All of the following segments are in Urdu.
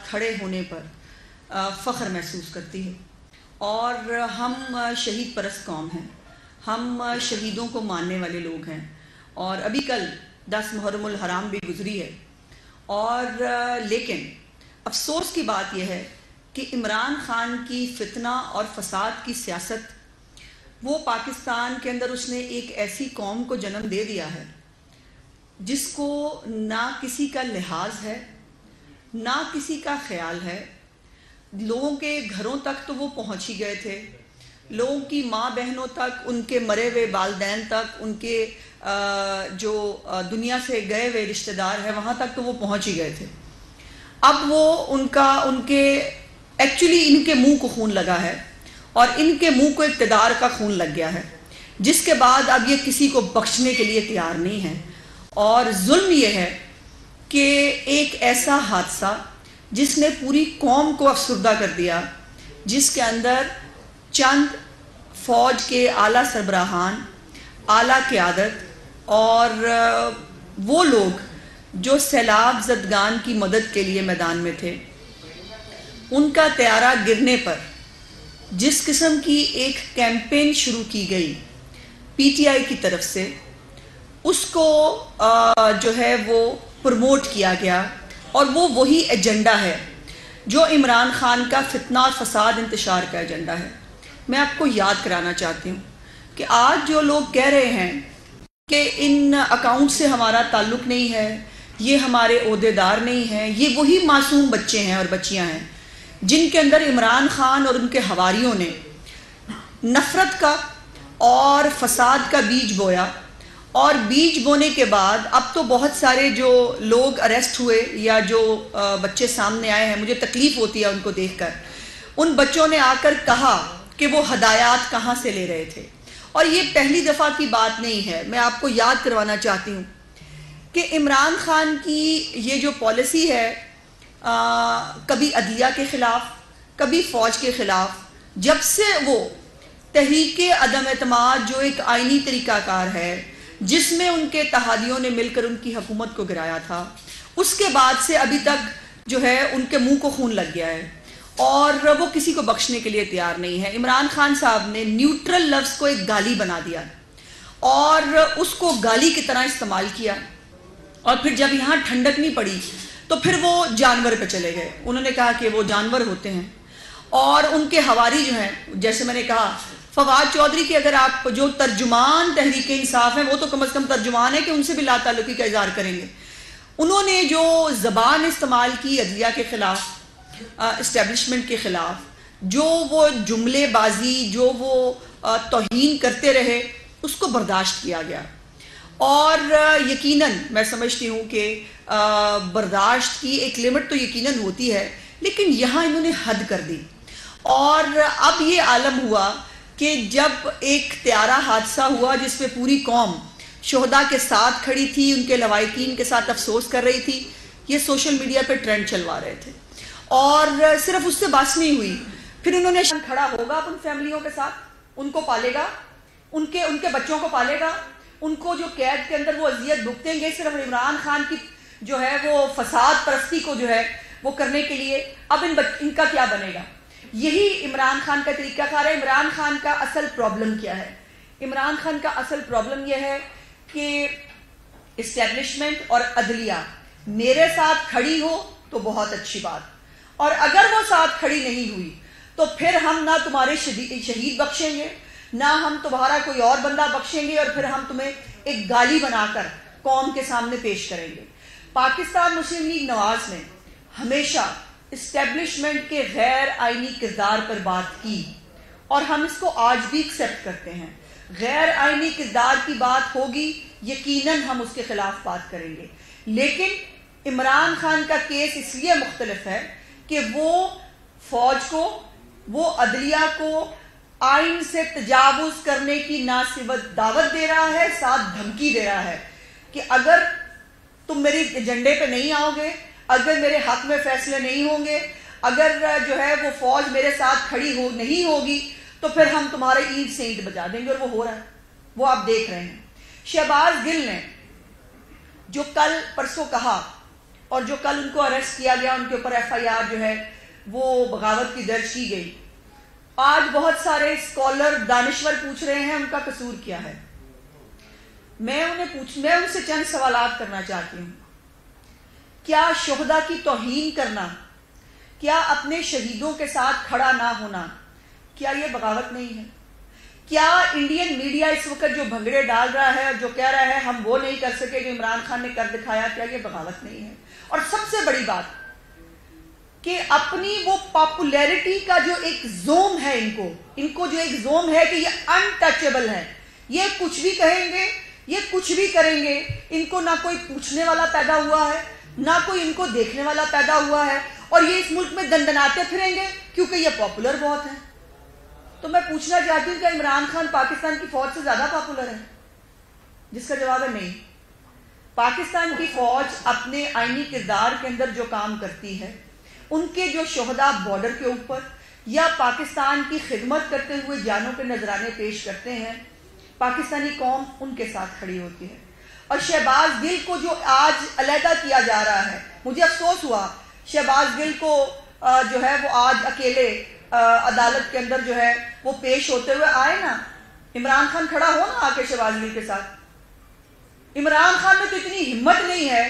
کھڑے ہونے پر فخر محسوس کرتی ہے، اور ہم شہید پرست قوم ہیں، ہم شہیدوں کو ماننے والے لوگ ہیں، اور ابھی کل 10 محرم الحرام بھی گزری ہے، اور لیکن افسوس کی بات یہ ہے کہ عمران خان کی فتنہ اور فساد کی سیاست، وہ پاکستان کے اندر اس نے ایک ایسی قوم کو جنم دے دیا ہے جس کو نہ کسی کا لحاظ ہے، نہ کسی کا خیال ہے۔ لوگوں کے گھروں تک تو وہ پہنچ ہی گئے تھے، لوگوں کی ماں بہنوں تک، ان کے مرے ہوئے والدین تک، ان کے جو دنیا سے گئے ہوئے رشتہ دار ہیں وہاں تک تو وہ پہنچ ہی گئے تھے۔ اب وہ ان کے ایکچولی ان کے منہ کو خون لگا ہے، اور ان کے منہ کو اقتدار کا خون لگ گیا ہے، جس کے بعد اب یہ کسی کو بخشنے کے لیے تیار نہیں ہے۔ اور ظلم یہ ہے کہ ایک ایسا حادثہ جس نے پوری قوم کو افسردہ کر دیا، جس کے اندر چند فوج کے اعلیٰ سربراہان، اعلیٰ قیادت اور وہ لوگ جو سیلاب زدگان کی مدد کے لیے میدان میں تھے، ان کا طیارہ گرنے پر جس قسم کی ایک کیمپین شروع کی گئی پی ٹی آئی کی طرف سے، اس کو جو ہے وہ پروموٹ کیا گیا، اور وہ وہی ایجنڈا ہے جو عمران خان کا فتنہ اور فساد انتشار کا ایجنڈا ہے۔ میں آپ کو یاد کرانا چاہتی ہوں کہ آج جو لوگ کہہ رہے ہیں کہ ان اکاؤنٹ سے ہمارا تعلق نہیں ہے، یہ ہمارے عہدیدار نہیں ہیں، یہ وہی معصوم بچے ہیں اور بچیاں ہیں جن کے اندر عمران خان اور ان کے حواریوں نے نفرت کا اور فساد کا بیج بویا، اور بیج بونے کے بعد اب تو بہت سارے جو لوگ اریسٹ ہوئے یا جو بچے سامنے آئے ہیں، مجھے تکلیف ہوتی ہے ان کو دیکھ کر۔ ان بچوں نے آ کر کہا کہ وہ ہدایات کہاں سے لے رہے تھے، اور یہ پہلی دفعہ کی بات نہیں ہے۔ میں آپ کو یاد کروانا چاہتی ہوں کہ عمران خان کی یہ جو پالیسی ہے، کبھی عدلیہ کے خلاف، کبھی فوج کے خلاف، جب سے وہ تحریک عدم اعتماد جو ایک آئینی طریقہ کار ہے جس میں ان کے اتحادیوں نے مل کر ان کی حکومت کو گرایا تھا، اس کے بعد سے ابھی تک جو ہے ان کے منہ کو خون لگ گیا ہے، اور وہ کسی کو بخشنے کے لیے تیار نہیں ہے۔ عمران خان صاحب نے نیوٹرل لفظ کو ایک گالی بنا دیا اور اس کو گالی کی طرح استعمال کیا، اور پھر جب یہاں ٹھنڈک نہیں پڑی تو پھر وہ جانور پہ چلے گئے۔ انہوں نے کہا کہ وہ جانور ہوتے ہیں، اور ان کے حواری جو ہیں، جیسے میں نے کہا فواد چودھری کے اگر آپ جو ترجمان تحریک انصاف ہیں، وہ تو کم از کم ترجمان ہے کہ ان سے بھی لا تعلقی کا اظہار کریں گے۔ انہوں نے جو زبان استعمال کی عدلیہ کے خلاف، اسٹیبلشمنٹ کے خلاف، جو وہ جملے بازی، جو وہ توہین کرتے رہے، اس کو برداشت کیا گیا، اور یقیناً میں سمجھتی ہوں کہ برداشت کی ایک لمٹ تو یقیناً ہوتی ہے، لیکن یہاں انہوں نے حد کر دی۔ اور اب یہ عالم ہوا کہ جب ایک طیارہ حادثہ ہوا جس میں پوری قوم شہداء کے ساتھ کھڑی تھی، ان کے لواحقین کے ساتھ افسوس کر رہی تھی، یہ سوشل میڈیا پہ ٹرینڈ چلوا رہے تھے، اور صرف اس سے بات نہیں ہوئی، پھر انہوں نے کھڑا ہوگا اپن فیملیوں کے ساتھ، ان کو پالے گا، ان کے بچوں کو پالے گا، ان کو جو قید کے اندر وہ اذیت بھگتیں گے صرف عمران خان کی جو ہے وہ فساد پرستی کو جو ہے وہ کرنے کے لیے۔ اب ان کا کیا بنے گا؟ یہی عمران خان کا طریقہ کار ہے۔ عمران خان کا اصل پرابلم کیا ہے؟ عمران خان کا اصل پرابلم یہ ہے کہ اسٹیبلشمنٹ اور عدلیہ میرے ساتھ کھڑی ہو تو بہت اچھی بات، اور اگر وہ ساتھ کھڑی نہیں ہوئی تو پھر ہم نہ تمہارے شہید بخشیں گے، نہ ہم تمہارا کوئی اور بندہ بخشیں گے، اور پھر ہم تمہیں ایک گالی بنا کر قوم کے سامنے پیش کریں گے۔ پاکستان مسلم لیگ نواز نے ہمیشہ اسٹیبلشمنٹ کے غیر آئینی کردار پر بات کی، اور ہم اس کو آج بھی ایکسیپٹ کرتے ہیں۔ غیر آئینی کردار کی بات ہوگی، یقیناً ہم اس کے خلاف بات کریں گے، لیکن عمران خان کا کیس اس لیے مختلف ہے کہ وہ فوج کو، وہ عدلیہ کو آئین سے تجاوز کرنے کی نہ صرف دعوت دے رہا ہے، ساتھ دھمکی دے رہا ہے کہ اگر تم میری ایجنڈے پہ نہیں آؤ گے، اگر میرے حق میں فیصلے نہیں ہوں گے، اگر جو ہے وہ فوج میرے ساتھ کھڑی نہیں ہوگی، تو پھر ہم تمہارے اینٹ سے اینٹ بجا دیں گے، اور وہ ہو رہا ہے، وہ آپ دیکھ رہے ہیں۔ شہباز گل نے جو کل پرسوں کہا اور جو کل ان کو اریسٹ کیا گیا، ان کے اوپر FIR جو ہے وہ بغاوت کی درج کی گئی، آج بہت سارے اسکالر دانشور پوچھ رہے ہیں ان کا قصور کیا ہے۔ میں ان سے چند سوالات کرنا چاہتی ہوں۔ کیا شہداء کی توہین کرنا، کیا اپنے شہیدوں کے ساتھ کھڑا نہ ہونا، کیا یہ بغاوت نہیں ہے؟ کیا انڈین میڈیا اس وقت جو بھنگڑے ڈال رہا ہے اور جو کہہ رہا ہے ہم وہ نہیں کر سکے جو عمران خان نے کر دکھایا، کیا یہ بغاوت نہیں ہے؟ اور سب سے بڑی بات کہ اپنی وہ پاپولیرٹی کا جو ایک زوم ہے، ان کو جو ایک زوم ہے کہ یہ انٹچیبل ہے، یہ کچھ بھی کہیں گے، یہ کچھ بھی کریں گے، ان کو نہ کوئی پوچھنے والا پیدا ہوا ہے، نہ کوئی ان کو دیکھنے والا پیدا ہوا ہے، اور یہ اس ملک میں دندناتے پھریں گے کیونکہ یہ پاپولر بہت ہیں۔ تو میں پوچھنا چاہتی ہوں کہ عمران خان پاکستان کی فوج سے زیادہ پاپولر ہے؟ جس کا جواب ہے نہیں۔ پاکستان کی فوج اپنے آئینی کردار کے اندر جو کام کرتی ہے، ان کے جو شہداء بارڈر کے اوپر یا پاکستان کی خدمت کرتے ہوئے جانوں کے نذرانے پیش کرتے ہیں، پاکستانی قوم ان کے ساتھ کھڑی ہوتی ہے۔ اور شہباز گل کو جو آج علیحدہ کیا جا رہا ہے، مجھے افسوس ہوا شہباز گل کو جو ہے وہ آج اکیلے عدالت کے اندر جو ہے وہ پیش ہوتے ہوئے آئے نا۔ عمران خان کھڑا ہو نا آ کے شہباز گل کے ساتھ۔ عمران خان میں تو اتنی ہمت نہیں ہے،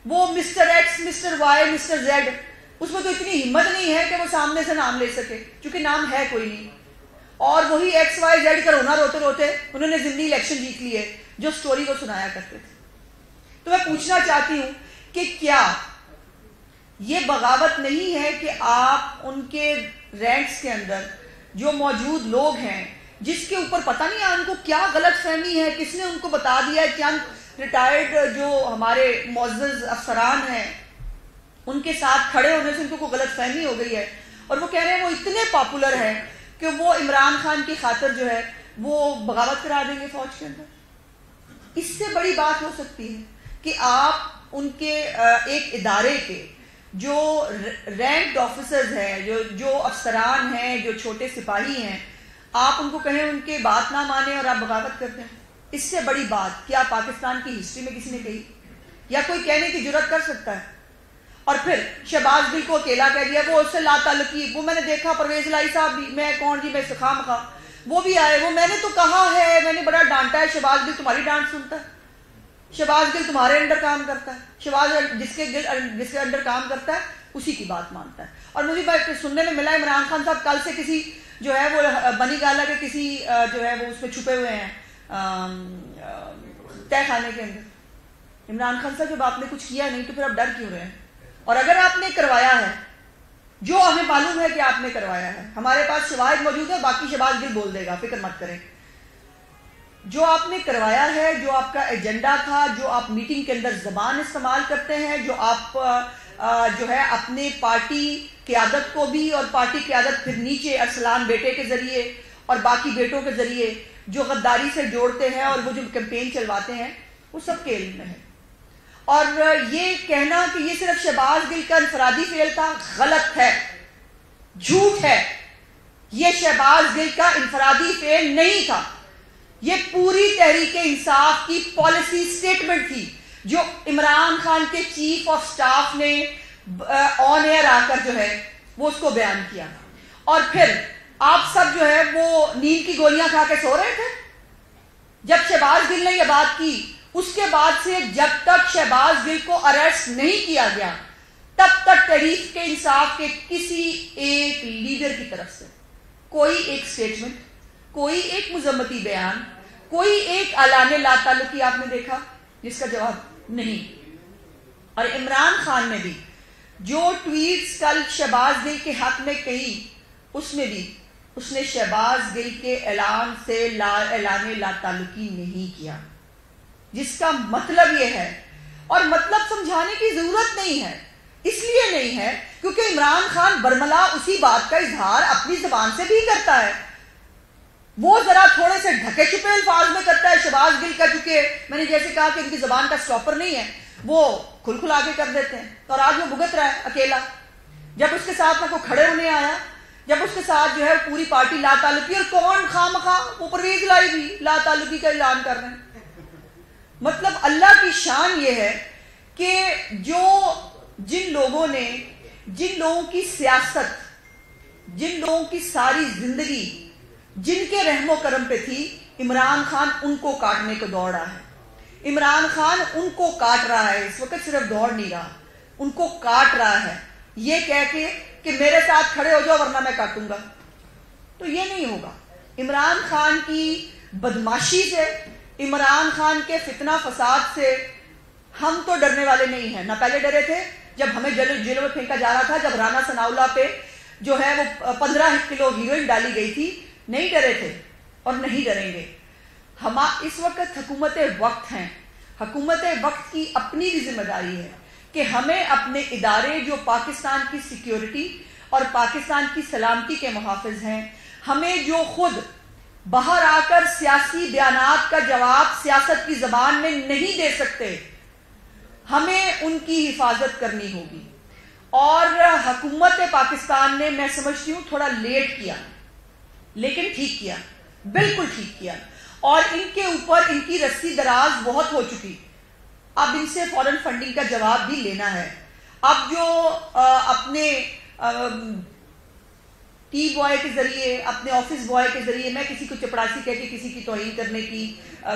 وہ mister X, mister Y, mister Z, اس میں تو اتنی ہمت نہیں ہے کہ وہ سامنے سے نام لے سکے، چونکہ نام ہے کوئی نہیں۔ اور وہی ایکس وائی زیڈ کا رونا روتے روتے انہوں نے ضمنی الیکشن جیت لیے جو سٹوری وہ سنایا کرتے تھے۔ تو میں پوچھنا چاہتی ہوں کہ کیا یہ بغاوت نہیں ہے کہ آپ ان کے رینکس کے اندر جو موجود لوگ ہیں، جس کے اوپر پتہ نہیں ان کو کیا غلط فہمی ہے، کس نے ان کو بتا دیا ہے، چند ریٹائرڈ جو ہمارے معزز افسران ہیں ان کے ساتھ کھڑے ہونے سے ان کو کوئی غلط فہمی ہو گئی ہے، اور وہ کہہ رہے ہیں وہ اتنے پاپولر ہیں کہ وہ عمران خان کی خاطر جو ہے وہ بغاوت کرا دیں گے فوج کے اندر۔ اس سے بڑی بات ہو سکتی ہے کہ آپ ان کے ایک ادارے کے جو رینکڈ آفیسرز ہیں، جو افسران ہیں، جو چھوٹے سپاہی ہیں، آپ ان کو کہیں ان کے بات نہ مانیں اور آپ بغاوت کرتے ہیں۔ اس سے بڑی بات کیا پاکستان کی ہسٹری میں کسی نے کہی؟ یا کوئی کہنے کی جرات کر سکتا ہے؟ اور پھر شہباز گل کو اکیلا کہہ دیا، وہ اس سے لا تعلقی، وہ میں نے دیکھا پرویز الہی صاحب بھی، میں کون جی، میں سخام خواہ، وہ بھی آئے، وہ میں نے تو کہا ہے، میں نے بڑا ڈانٹا ہے، شہباز گل تمہاری ڈانٹ سنتا ہے، شہباز گل تمہارے انڈر کام کرتا ہے، شہباز جس کے انڈر کام کرتا ہے اسی کی بات مانتا ہے۔ اور مجھے سننے میں ملا عمران خان صاحب کل سے کسی جو ہے وہ بنی گالا کے کسی جو ہے وہ اس میں چھپے ہوئے ہیں تہ خانے کے اندر۔ عمران خان صاحب جب آپ نے کچھ کیا نہیں تو پھر آپ ڈر کیوں رہے ہیں؟ اور اگر آپ نے کروایا ہے، جو ہمیں معلوم ہے کہ آپ نے کروایا ہے، ہمارے پاس شواہد موجود ہے، باقی شہباز گل بول دے گا، فکر مت کریں، جو آپ نے کروایا ہے، جو آپ کا ایجنڈا تھا، جو آپ میٹنگ کے اندر زبان استعمال کرتے ہیں، جو آپ جو ہے اپنے پارٹی قیادت کو بھی اور پارٹی قیادت پھر نیچے ارسلان بیٹے کے ذریعے اور باقی بیٹوں کے ذریعے جو غداری سے جوڑتے ہیں اور وہ جو کیمپین چلواتے ہیں، وہ سب کے علم میں ہے۔ اور یہ کہنا کہ یہ صرف شہباز گل کا انفرادی فعل تھا، غلط ہے، جھوٹ ہے۔ یہ شہباز گل کا انفرادی فعل نہیں تھا، یہ پوری تحریک انصاف کی پالیسی سٹیٹمنٹ تھی جو عمران خان کے چیف آف سٹاف نے آن ایئر آ کر جو ہے وہ اس کو بیان کیا۔ اور پھر آپ سب جو ہے وہ نیند کی گولیاں کھا کے سو رہے تھے جب شہباز گل نے یہ بات کی۔ اس کے بعد سے جب تک شہباز گل کو اریسٹ نہیں کیا گیا تب تک تحریک انصاف کے کسی ایک لیڈر کی طرف سے کوئی ایک سٹیٹمنٹ، کوئی ایک مذمتی بیان، کوئی ایک اعلان لا تعلقی آپ نے دیکھا؟ جس کا جواب نہیں۔ اور عمران خان نے بھی جو ٹویٹس کل شہباز گل کے حق میں کہی، اس میں بھی اس نے شہباز گل کے اعلان سے اعلان لا تعلقی نہیں کیا، جس کا مطلب یہ ہے، اور مطلب سمجھانے کی ضرورت نہیں ہے، اس لیے نہیں ہے کیونکہ عمران خان برملا اسی بات کا اظہار اپنی زبان سے بھی کرتا ہے، وہ ذرا تھوڑے سے ڈھکے چھپے الفاظ میں کرتا ہے۔ شہباز گل کا چونکہ میں نے جیسے کہا کہ ان کی زبان کا سٹاپر نہیں ہے، وہ کھل کھلا کے کر دیتے ہیں، اور آج وہ بھگت رہا ہے اکیلا، جب اس کے ساتھ نہ کوئی کھڑے ہونے آیا، جب اس کے ساتھ جو ہے پوری پارٹی لا تعلقی، اور کون خواہ وہ پرویز الہی بھی لا تعلقی کا اعلان کر رہے ہیں۔ مطلب اللہ کی شان یہ ہے کہ جو جن لوگوں کی سیاست، جن لوگوں کی ساری زندگی جن کے رحم و کرم پہ تھی، عمران خان ان کو کاٹنے کو دوڑ رہا ہے۔ عمران خان ان کو کاٹ رہا ہے، اس وقت صرف دوڑ نہیں رہا، ان کو کاٹ رہا ہے، یہ کہہ کے کہ میرے ساتھ کھڑے ہو جاؤ ورنہ میں کاٹوں گا۔ تو یہ نہیں ہوگا۔ عمران خان کی بدماشی سے، عمران خان کے فتنہ فساد سے ہم تو ڈرنے والے نہیں ہیں۔ نہ پہلے ڈرے تھے جب ہمیں جیلوں میں پھینکا جا رہا تھا، جب رانا ثناء اللہ پہ جو ہے وہ 15 کلو ہیروئن ڈالی گئی تھی، نہیں ڈرے تھے اور نہیں ڈریں گے۔ ہم اس وقت حکومت وقت ہیں، حکومت وقت کی اپنی بھی ذمہ داری ہے کہ ہمیں اپنے ادارے جو پاکستان کی سیکیورٹی اور پاکستان کی سلامتی کے محافظ ہیں، ہمیں جو خود باہر آ کر سیاسی بیانات کا جواب سیاست کی زبان میں نہیں دے سکتے، ہمیں ان کی حفاظت کرنی ہوگی۔ اور حکومت پاکستان نے، میں سمجھتی ہوں، تھوڑا لیٹ کیا لیکن ٹھیک کیا، بالکل ٹھیک کیا، اور ان کے اوپر ان کی رسی دراز بہت ہو چکی۔ اب ان سے فورن فنڈنگ کا جواب بھی لینا ہے۔ اب جو اپنے ٹی بوائے کے ذریعے، اپنے آفس بوائے کے ذریعے میں کسی کو چپڑاسی کہہ کے کسی کی توہین کرنے کی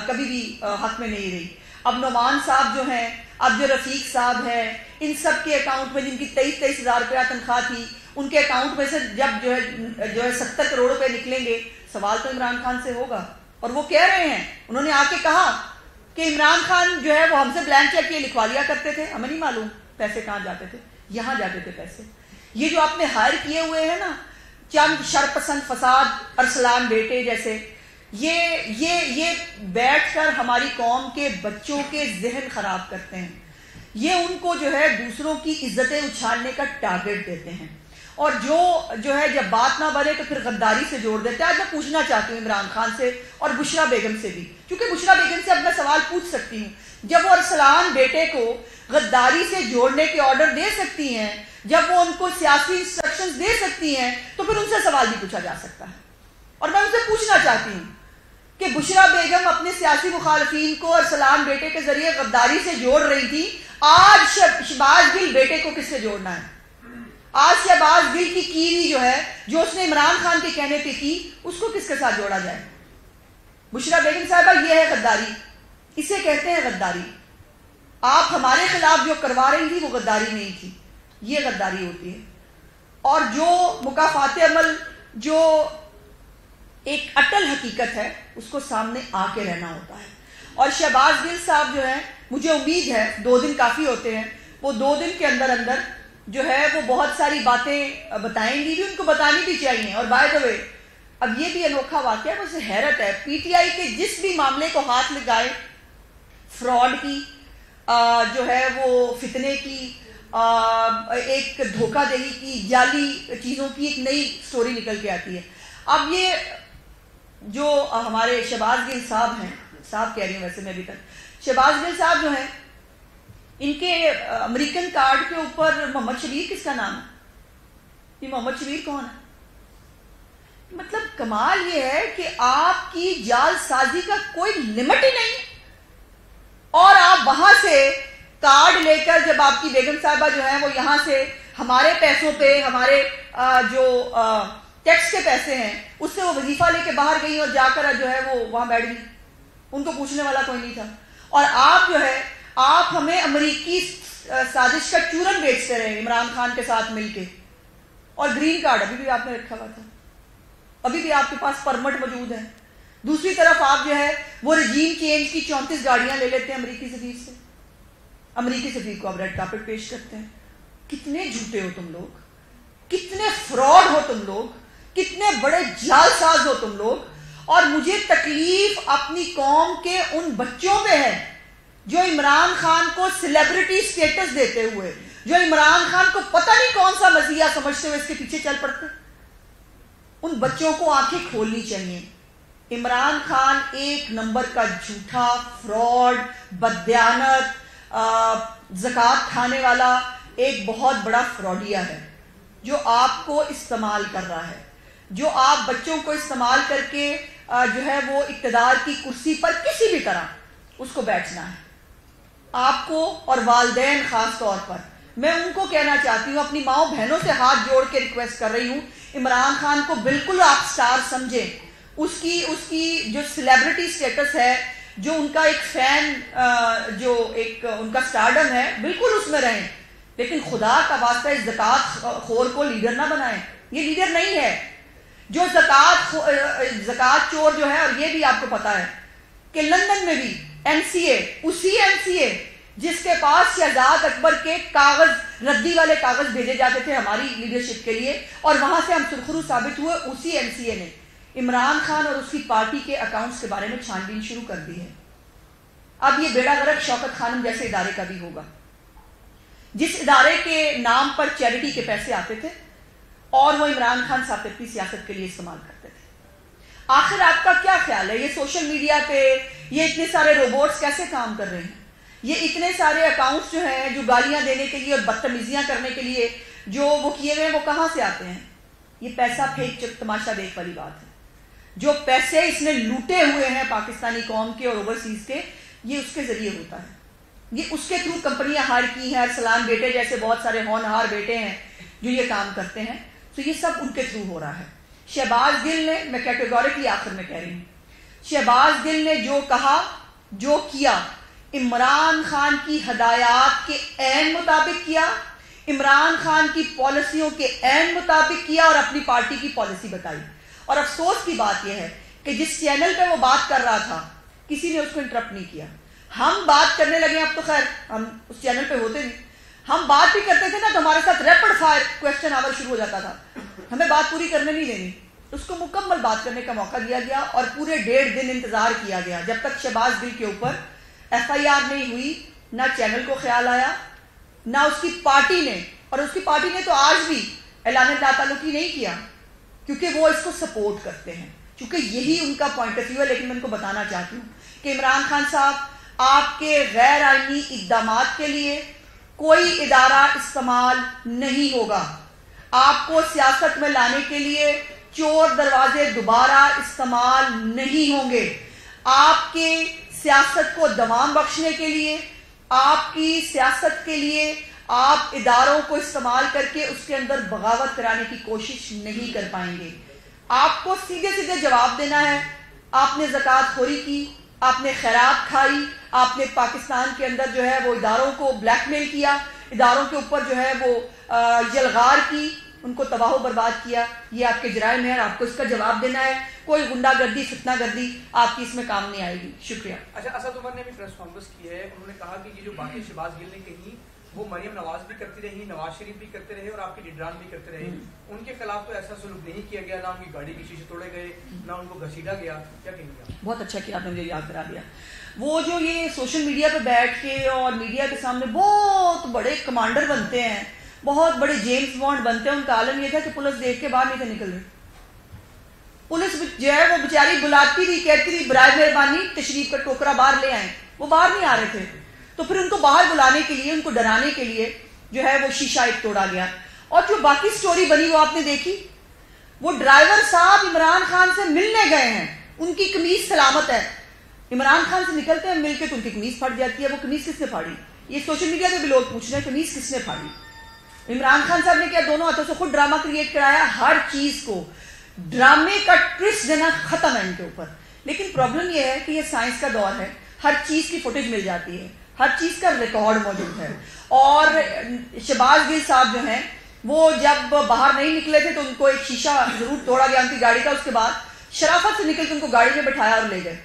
کبھی بھی حق میں نہیں رہی۔ اب نعمان صاحب جو ہیں، اب جو رفیق صاحب ہیں، ان سب کے اکاؤنٹ میں جن کی 23,000 روپیہ تنخواہ تھی، ان کے اکاؤنٹ میں سے جب جو ہے 70 کروڑ روپے نکلیں گے، سوال تو عمران خان سے ہوگا۔ اور وہ کہہ رہے ہیں، انہوں نے آ کے کہا کہ عمران خان جو ہے وہ ہم سے بلینک چیک یہ لکھوا لیا کرتے تھے، ہمیں نہیں معلوم پیسے کہاں جاتے تھے، یہاں جاتے تھے پیسے۔ یہ جو آپ نے ہائر کیے ہوئے ہیں نا چند شرپسند فساد، ارسلان بیٹے جیسے، یہ بیٹھ کر ہماری قوم کے بچوں کے ذہن خراب کرتے ہیں، یہ ان کو جو ہے دوسروں کی عزتیں اچھالنے کا ٹارگٹ دیتے ہیں، اور جو ہے جب بات نہ بنے تو پھر غداری سے جوڑ دیتے ہیں۔ آج میں پوچھنا چاہتی ہوں عمران خان سے اور بشرا بیگم سے بھی، کیونکہ بشرا بیگم سے اب میں سوال پوچھ سکتی ہوں، جب وہ ارسلان بیٹے کو غداری سے جوڑنے کے آرڈر دے سکتی ہیں، جب وہ ان کو سیاسی انسٹرکشنز دے سکتی ہیں، تو پھر ان سے سوال بھی پوچھا جا سکتا ہے۔ اور میں ان سے پوچھنا چاہتی ہوں کہ بشرا بیگم اپنے سیاسی مخالفین کو ارسلان بیٹے کے ذریعے غداری سے جوڑ رہی تھی، آج شہباز گل بیٹے کو کس سے جوڑنا ہے؟ آج شہباز گل کی کیری جو ہے، جو اس نے عمران خان کے کہنے پہ کی، اس کو کس کے ساتھ جوڑا جائے؟ بشرا بیگم صاحبہ، یہ ہے غداری، اسے کہتے ہیں غداری۔ آپ ہمارے خلاف جو کروا رہی تھی وہ غداری نہیں تھی، یہ غداری ہوتی ہے۔ اور جو مکافات عمل، جو ایک اٹل حقیقت ہے، اس کو سامنے آ کے رہنا ہوتا ہے۔ اور شہباز گل صاحب جو ہیں، مجھے امید ہے 2 دن کافی ہوتے ہیں، وہ 2 دن کے اندر جو ہے وہ بہت ساری باتیں بتائیں گی بھی، ان کو بتانی بھی چاہیے۔ اور بائی دا وے، اب یہ بھی انوکھا واقعہ ہے، مجھے حیرت ہے، پی ٹی آئی کے جس بھی معاملے کو ہاتھ لگائے، فراڈ کی، جو ہے وہ فتنے کی، ایک دھوکہ دہی کی، جعلی چیزوں کی ایک نئی سٹوری نکل کے آتی ہے۔ اب یہ جو ہمارے شہباز گل صاحب ہیں، صاحب کہہ رہی ہوں ویسے میں ابھی تک، شہباز گل صاحب جو ہیں، ان کے امریکن کارڈ کے اوپر محمد شبیر کس کا نام ہے؟ یہ محمد شبیر کون ہے؟ مطلب کمال یہ ہے کہ آپ کی جال سازی کا کوئی لمٹ ہی نہیں، اور آپ وہاں سے کارڈ لے کر، جب آپ کی بیگم صاحبہ جو ہیں وہ یہاں سے ہمارے پیسوں پہ، ہمارے جو ٹیکس کے پیسے ہیں، اس سے وہ وظیفہ لے کے باہر گئی اور جا کر جو ہے وہ وہاں بیٹھ گئی، ان کو پوچھنے والا کوئی نہیں تھا۔ اور آپ جو ہے، آپ ہمیں امریکی سازش کا چورن بیچتے رہے عمران خان کے ساتھ مل کے، اور گرین کارڈ ابھی بھی آپ نے رکھا ہوا تھا، ابھی بھی آپ کے پاس پرمٹ موجود ہے۔ دوسری طرف آپ جو ہے وہ رجیم چینج کی 34 گاڑیاں لے لیتے ہیں امریکی سفیر سے، امریکی سفیر کو آپ ریڈ کارپٹ پیش کرتے ہیں۔ کتنے جھوٹے ہو تم لوگ، کتنے فراڈ ہو تم لوگ، کتنے بڑے جال ساز ہو تم لوگ۔ اور مجھے تکلیف اپنی قوم کے ان بچوں پہ ہے جو عمران خان کو سیلیبریٹی سٹیٹس دیتے ہوئے، جو عمران خان کو پتہ نہیں کون سا مزیہ سمجھتے ہوئے اس کے پیچھے چل پڑتے۔ ان بچوں کو آنکھیں کھولنی چاہیے۔ عمران خان ایک نمبر کا جھوٹا، فراڈ، بددیانت، زکوٰۃ کھانے والا ایک بہت بڑا فراڈیا ہے، جو آپ کو استعمال کر رہا ہے، جو آپ بچوں کو استعمال کر کے جو ہے وہ اقتدار کی کرسی پر کسی بھی طرح اس کو بیٹھنا ہے۔ آپ کو اور والدین خاص طور پر میں ان کو کہنا چاہتی ہوں، اپنی ماؤں بہنوں سے ہاتھ جوڑ کے ریکویسٹ کر رہی ہوں، عمران خان کو بالکل آپ سٹار سمجھیں، اس کی جو سیلیبریٹی سٹیٹس ہے، جو ان کا ایک فین، جو ایک ان کا سٹارڈم ہے، بالکل اس میں رہیں، لیکن خدا کا واسطہ اس زکوٰۃ خور کو لیڈر نہ بنائیں. یہ لیڈر نہیں ہے. جو زکوٰۃ چور جو ہے، اور یہ بھی آپ کو پتا ہے کہ لندن میں بھی اسی ایم سی اے جس کے پاس شہزاد اکبر کے کاغذ، ردی والے کاغذ بھیجے جاتے تھے ہماری لیڈرشپ کے لیے، اور وہاں سے ہم سرخرو ثابت ہوئے، اسی ایم سی اے نے عمران خان اور اس کی پارٹی کے اکاؤنٹس کے بارے میں چھان بین شروع کر دی ہے. اب یہ بیڑا غرق شوکت خانم جیسے ادارے کا بھی ہوگا، جس ادارے کے نام پر چیریٹی کے پیسے آتے تھے اور وہ عمران خان صاحب اپنی سیاست کے لیے استعمال کرتے تھے. آخر آپ کا کیا خیال ہے؟ یہ سوشل میڈیا پہ یہ اتنے سارے روبوٹس کیسے کام کر رہے ہیں؟ یہ اتنے سارے اکاؤنٹس جو ہیں، جو گالیاں دینے کے لیے اور بدتمیزیاں کرنے کے لیے جو وہ کیے ہوئے ہیں، وہ کہاں سے آتے ہیں؟ یہ پیسہ پھینک تماشا دیکھ والی بات ہے. جو پیسے اس نے لوٹے ہوئے ہیں پاکستانی قوم کے اور اوورسیز کے، یہ اس کے ذریعے ہوتا ہے. یہ اس کے تھرو کمپنیاں ہائر کی ہیں. ارسلان بیٹے جیسے بہت سارے ہونہار بیٹے ہیں جو یہ کام کرتے ہیں، تو یہ سب ان کے تھرو ہو رہا ہے. شہباز گل نے، میں کیٹیگوریکلی آخر میں کہہ رہی ہوں، شہباز گل نے جو کہا، جو کیا، عمران خان کی ہدایات کے عین مطابق کیا، عمران خان کی پالیسیوں کے عین مطابق کیا اور اپنی پارٹی کی پالیسی بتائی. اور افسوس کی بات یہ ہے کہ جس چینل پہ وہ بات کر رہا تھا، کسی نے اس کو انٹرپٹ نہیں کیا. ہم بات کرنے لگے، اب تو خیر ہم اس چینل پہ ہوتے نہیں، ہم بات بھی کرتے تھے نا تو ہمارے ساتھ ریپڈ فائر کوشچن آور شروع ہو جاتا تھا. ہمیں بات پوری کرنے نہیں دینی، اس کو مکمل بات کرنے کا موقع دیا گیا اور پورے 1.5 دن انتظار کیا گیا جب تک شہباز گل کے اوپر ایف آئی آر نہیں ہوئی. نہ چینل کو خیال آیا، نہ اس کی پارٹی نے، اور اس کی پارٹی نے تو آج بھی اعلان لا تعلقی نہیں کیا کیونکہ وہ اس کو سپورٹ کرتے ہیں، کیونکہ یہی ان کا پوائنٹ آف ویو ہے. لیکن میں ان کو بتانا چاہتی ہوں کہ عمران خان صاحب، آپ کے غیر آئینی اقدامات کے لیے کوئی ادارہ استعمال نہیں ہوگا. آپ کو سیاست میں لانے کے لیے چور دروازے دوبارہ استعمال نہیں ہوں گے. آپ کے سیاست کو دوام بخشنے کے لیے، آپ کی سیاست کے لیے آپ اداروں کو استعمال کر کے اس کے اندر بغاوت کرانے کی کوشش نہیں کر پائیں گے. آپ کو سیدھے سیدھے جواب دینا ہے. آپ نے زکوٰۃ خوری کی، آپ نے خیرات کھائی، آپ نے پاکستان کے اندر جو ہے وہ اداروں کو بلیک میل کیا، اداروں کے اوپر جو ہے وہ یلغار کی، ان کو تباہ و برباد کیا. یہ آپ کے جرائم ہیں اور آپ کو اس کا جواب دینا ہے. کوئی غنڈہ گردی، فتنہ گردی آپ کی اس میں کام نہیں آئے گی. شکریہ. اچھا، اسد عمر نے بھی پریس کانفرنس کی ہے، انہوں نے کہا کہ یہ جو باتیں شہباز گل نے کہی وہ مریم نواز بھی کرتی رہی، نواز شریف بھی کرتے رہے اور آپ کے لیڈران بھی کرتے رہے. ان کے خلاف تو ایسا سلوک نہیں کیا گیا، نہ ان کی گاڑی کے شیشے توڑے گئے، نہ ان کو گھسیٹا گیا. کیا کہیں گے؟ بہت اچھا کیا آپ نے مجھے یاد کرا دیا. وہ جو یہ سوشل میڈیا پہ بیٹھ کے اور میڈیا کے سامنے بہت بڑے کمانڈر بنتے ہیں، بہت بڑے جیمز بانڈ بنتے ہیں، ان کا عالم یہ تھا کہ پولیس دیکھ کے باہر نہیں تھے نکل رہی. پولیس جو ہے وہ بیچاری بلاتی تھی، کہتی تھی برائے مہربانی تشریف کا ٹوکرا باہر لے آئیں. وہ باہر نہیں آ رہے تھے، تو پھر ان کو باہر بلانے کے لیے، ان کو ڈرانے کے لیے جو ہے وہ شیشہ ایک توڑا گیا. اور جو باقی سٹوری بنی وہ آپ نے دیکھی. وہ ڈرائیور صاحب عمران خان سے ملنے گئے ہیں، ان کی قمیض سلامت ہے. عمران خان سے نکلتے ہیں مل کے تو ان کی قمیض پھٹ جاتی ہے. وہ قمیض کس نے پھاڑی؟ یہ سوشل میڈیا پہ بھی لوگ پوچھ رہے ہیں قمیض کس نے پھاڑی. عمران خان صاحب نے کیا دونوں ہاتھوں سے خود ڈرامہ کریٹ کرایا. ہر چیز کو ڈرامے کا ٹوسٹ دینا ختم ہے ان کے اوپر. لیکن پرابلم یہ ہے کہ یہ سائنس کا دور ہے، ہر چیز کی فوٹیج مل جاتی ہے، ہر چیز کا ریکارڈ موجود ہے. اور شہباز گل صاحب جو ہیں وہ جب باہر نہیں نکلے تھے تو ان کو ایک شیشہ ضرور توڑا گیا ان کی گاڑی کا. اس کے بعد شرافت سے نکل کے ان کو گاڑی میں بٹھایا اور لے گئے.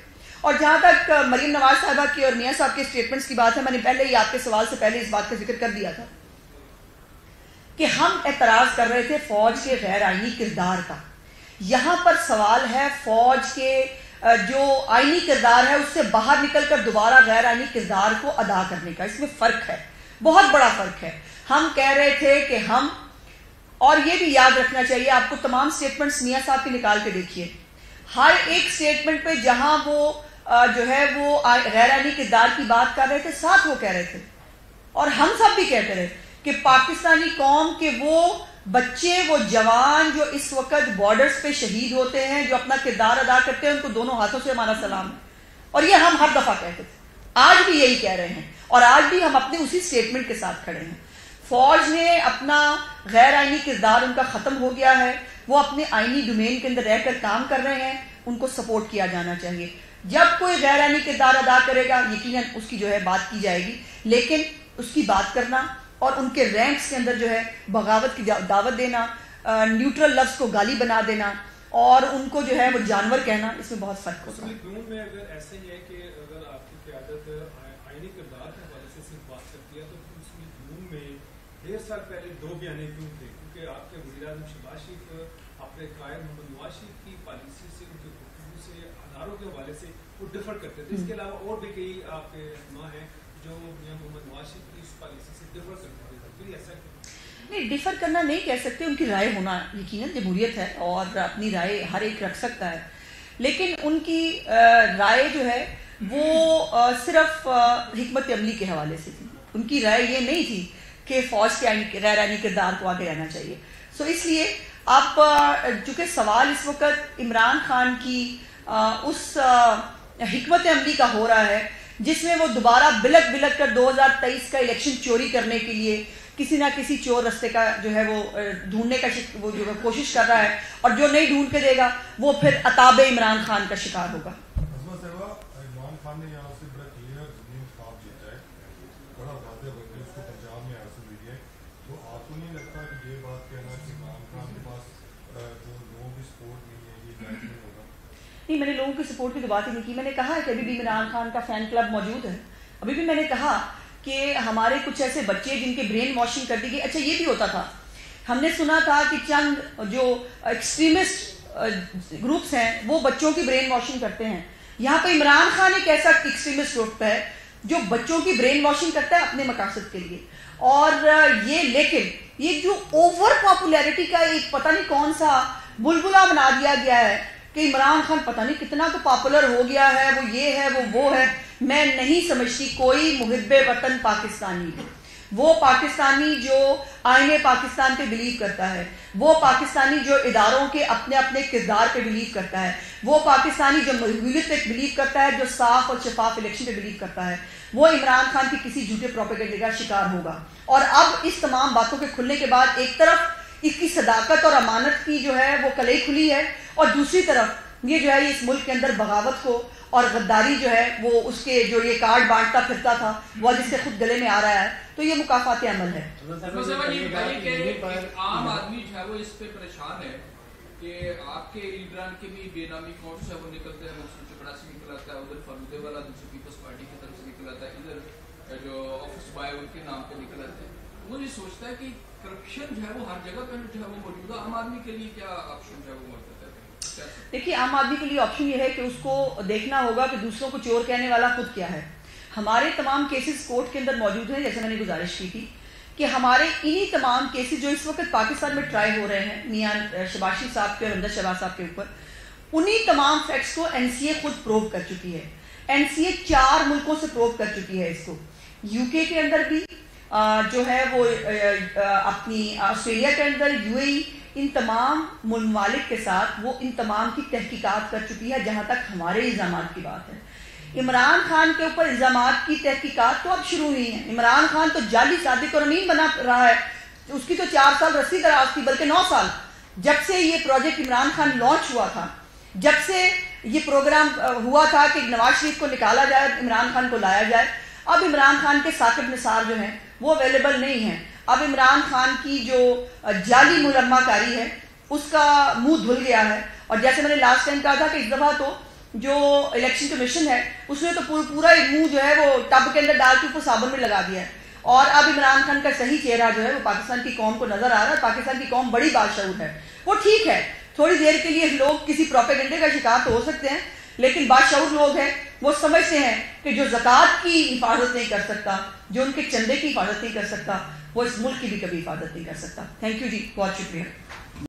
اور جہاں تک مریم نواز صاحبہ کی اور میاں صاحب کے اسٹیٹمنٹس کی بات ہے، میں نے پہلے ہی آپ کے سوال سے پہلے اس بات کا ذکر کر دیا تھا کہ ہم اعتراض کر رہے تھے فوج کے غیر آئینی کردار کا. یہاں پر سوال ہے فوج کے جو آئینی کردار ہے اس سے باہر نکل کر دوبارہ غیر آئینی کردار کو ادا کرنے کا. اس میں فرق ہے، بہت بڑا فرق ہے. ہم کہہ رہے تھے کہ ہم، اور یہ بھی یاد رکھنا چاہیے آپ کو، تمام سٹیٹمنٹس میاں صاحب کی نکال کے دیکھیے، ہر ایک سٹیٹمنٹ پہ جہاں وہ جو ہے وہ غیر آئینی کردار کی بات کر رہے تھے، ساتھ وہ کہہ رہے تھے اور ہم سب بھی کہتے رہے کہ پاکستانی قوم کے وہ بچے، وہ جوان جو اس وقت بارڈرز پہ شہید ہوتے ہیں، جو اپنا کردار ادا کرتے ہیں، ان کو دونوں ہاتھوں سے ہمارا سلام ہے. اور یہ ہم ہر دفعہ کہتے تھے، آج بھی یہی کہہ رہے ہیں اور آج بھی ہم اپنے اسی سٹیٹمنٹ کے ساتھ کھڑے ہیں. فوج نے اپنا غیر آئینی کردار ان کا ختم ہو گیا ہے، وہ اپنے آئینی ڈومین کے اندر رہ کر کام کر رہے ہیں، ان کو سپورٹ کیا جانا چاہیے. جب کوئی غیر آئینی کردار ادا کرے گا یقیناً اس کی جو ہے بات کی جائے گی، لیکن اس کی بات کرنا اور ان کے رینکس کے اندر جو ہے بغاوت کی دعوت دینا، نیوٹرل لفظ کو گالی بنا دینا اور ان کو جو ہے وہ جانور کہنا، اس میں بہت فرق ہوتا ہے. میں اگر ایسے ہی ہے کہ اگر آپ کی قیادت آئینی کردار کے حوالے سے صرف بات کرتی ہے تو اس میں جنوب میں 1.5 سال پہلے 2 بیانے کیوں تھے؟ کیونکہ آپ کے وزیر اعظم شہباز شریف اپنے قائد محمد نواز شریف کی پالیسی سے، ان کے گفتگو سے، اداروں کے حوالے سے وہ ڈفر کرتے تھے. اس کے علاوہ اور بھی کئی آپ کے رہنما ہیں جو محمد نواز شریف کی اس پالیسی سے ڈفر کرتے تھے. پھر ایسا نہیں، ڈیفر کرنا نہیں کہہ سکتے، ان کی رائے ہونا یقیناً جمہوریت ہے اور اپنی رائے ہر ایک رکھ سکتا ہے، لیکن ان کی رائے جو ہے وہ صرف حکمت عملی کے حوالے سے تھی. ان کی رائے یہ نہیں تھی کہ فوج کے غیر آئینی کردار کو آگے رہنا چاہیے. سو اس لیے آپ چونکہ سوال اس وقت عمران خان کی اس حکمت عملی کا ہو رہا ہے جس میں وہ دوبارہ بلک کر 2023 کا الیکشن چوری کرنے کے لیے کسی نہ کسی چور رستے کا جو ہے وہ ڈھونڈنے کا وہ جو ہے کوشش کر رہا ہے، اور جو نہیں ڈھونڈ کے دے گا وہ پھر عتاب عمران خان کا شکار ہوگا. عمران خان نے یہاں سے بڑا کلیئر زمین خواب جیتا ہے، بڑا واضح ہو گیا، اس کو پنجاب میں حاصل ہوئی ہے. تو آپ کو نہیں لگتا کہ یہ بات کہنا کہ عمران خان کے پاس جو لوگوں کی سپورٹ نہیں ہے یہ جائز نہیں ہوگا؟ نہیں، میں نے لوگوں کی سپورٹ کی تو بات ہی نہیں کی. میں نے کہا کہ ابھی بھی عمران خان کا فین کلب موجود ہے. ابھی بھی میں نے کہا کہ ہمارے کچھ ایسے بچے جن کے برین واشنگ کر دی گئی. اچھا یہ بھی ہوتا تھا، ہم نے سنا تھا کہ چند جو ایکسٹریمسٹ گروپس ہیں وہ بچوں کی برین واشنگ کرتے ہیں. یہاں پہ عمران خان ایک ایسا ایکسٹریمسٹ گروپ ہے جو بچوں کی برین واشنگ کرتا ہے اپنے مقاصد کے لیے. اور یہ لیکن یہ جو اوور پاپولیرٹی کا ایک پتہ نہیں کون سا بلبلہ بنا دیا گیا ہے کہ عمران خان پتہ نہیں کتنا تو پاپولر ہو گیا ہے، وہ یہ ہے وہ ہے. میں نہیں سمجھتی کوئی محب وطن پاکستانی ہے. وہ پاکستانی جو آئین پاکستان پہ بلیو کرتا ہے، وہ پاکستانی جو اداروں کے اپنے اپنے کردار پہ بلیو کرتا ہے، وہ پاکستانی جو ملویت پہ بلیو کرتا ہے، جو صاف اور شفاف الیکشن پہ بلیو کرتا ہے، وہ عمران خان کی کسی جھوٹے پروپیگنڈے کا شکار ہوگا. اور اب اس تمام باتوں کے کھلنے کے بعد ایک طرف اس کی صداقت اور امانت کی جو ہے وہ کلئی کھلی ہے، اور دوسری طرف یہ جو ہے اس ملک کے اندر بغاوت کو اور غداری جو ہے وہ اس کے جو یہ کارڈ بانٹتا پھرتا تھا وہ جس سے خود گلے میں آ رہا ہے، تو یہ مکافات عمل ہے. عام آدمی جو ہے وہ اس پہ پریشان ہے کہ آپ کے لیڈران کے بھی بے نامی اکاؤنٹس ہے وہ نکلتے ہیں، محسن چپڑا سے نکل آتا ہے، ادھر فالودے والا دوسری پیپلز پارٹی کی طرف سے نکل آتا ہے، ادھر جو آفس بائے ان کے نام پہ نکل آتے ہیں. وہ یہ سوچتا ہے کہ کرپشن جو ہے وہ ہر جگہ پہ جو ہے وہ موجود ہے. عام آدمی کے لیے کیا آپشن جو ہے وہ موجود ہے؟ دیکھیے، عام آدمی کے لیے آپشن یہ ہے کہ اس کو دیکھنا ہوگا کہ دوسروں کو چور کہنے والا خود کیا ہے. ہمارے تمام کیسز کورٹ کے اندر موجود ہیں، جیسے میں نے گزارش کی تھی کہ ہمارے انہی تمام کیسز جو اس وقت پاکستان میں ٹرائی ہو رہے ہیں میاں شہباز شریف صاحب کے اور امجد شہباز صاحب کے اوپر، انہی تمام فیکٹس کو این سی اے خود پروو کر چکی ہے. این سی اے 4 ملکوں سے پروو کر چکی ہے اس کو. یو کے اندر بھی جو ہے وہ اپنی آسٹریلیا کے اندر، یو اے ای، ان تمام ممالک کے ساتھ وہ ان تمام کی تحقیقات کر چکی ہے. جہاں تک ہمارے الزامات کی بات ہے، عمران خان کے اوپر الزامات کی تحقیقات تو اب شروع ہوئی ہیں. عمران خان تو جعلی صادق اور امین بنا رہا ہے. اس کی تو 4 سال رسی دراز تھی، بلکہ 9 سال. جب سے یہ پروجیکٹ عمران خان لانچ ہوا تھا، جب سے یہ پروگرام ہوا تھا کہ نواز شریف کو نکالا جائے، عمران خان کو لایا جائے، اب عمران خان کے ثاقب نثار جو ہیں وہ اویلیبل نہیں ہیں. اب عمران خان کی جو جعلی ملمہ کاری ہے اس کا منہ دھل گیا ہے. اور جیسے میں نے لاسٹ ٹائم کہا تھا کہ اس دفعہ تو جو الیکشن کمیشن ہے اس نے تو پورا منہ جو ہے وہ ٹب کے اندر ڈال کے اوپر صابن میں لگا دیا ہے. اور اب عمران خان کا صحیح چہرہ جو ہے وہ پاکستان کی قوم کو نظر آ رہا ہے. پاکستان کی قوم بڑی بادشعور ہے. وہ ٹھیک ہے، تھوڑی دیر کے لیے لوگ کسی پروپیگنڈے کا شکار تو ہو سکتے ہیں، لیکن بادشعور لوگ ہیں، وہ سمجھتے ہیں کہ جو زکوٰۃ کی حفاظت نہیں کر سکتا، جو ان کے چندے کی حفاظت نہیں کر سکتا، وہ اس ملک کی بھی کبھی حفاظت نہیں کر سکتا. تھینک یو جی، بہت شکریہ.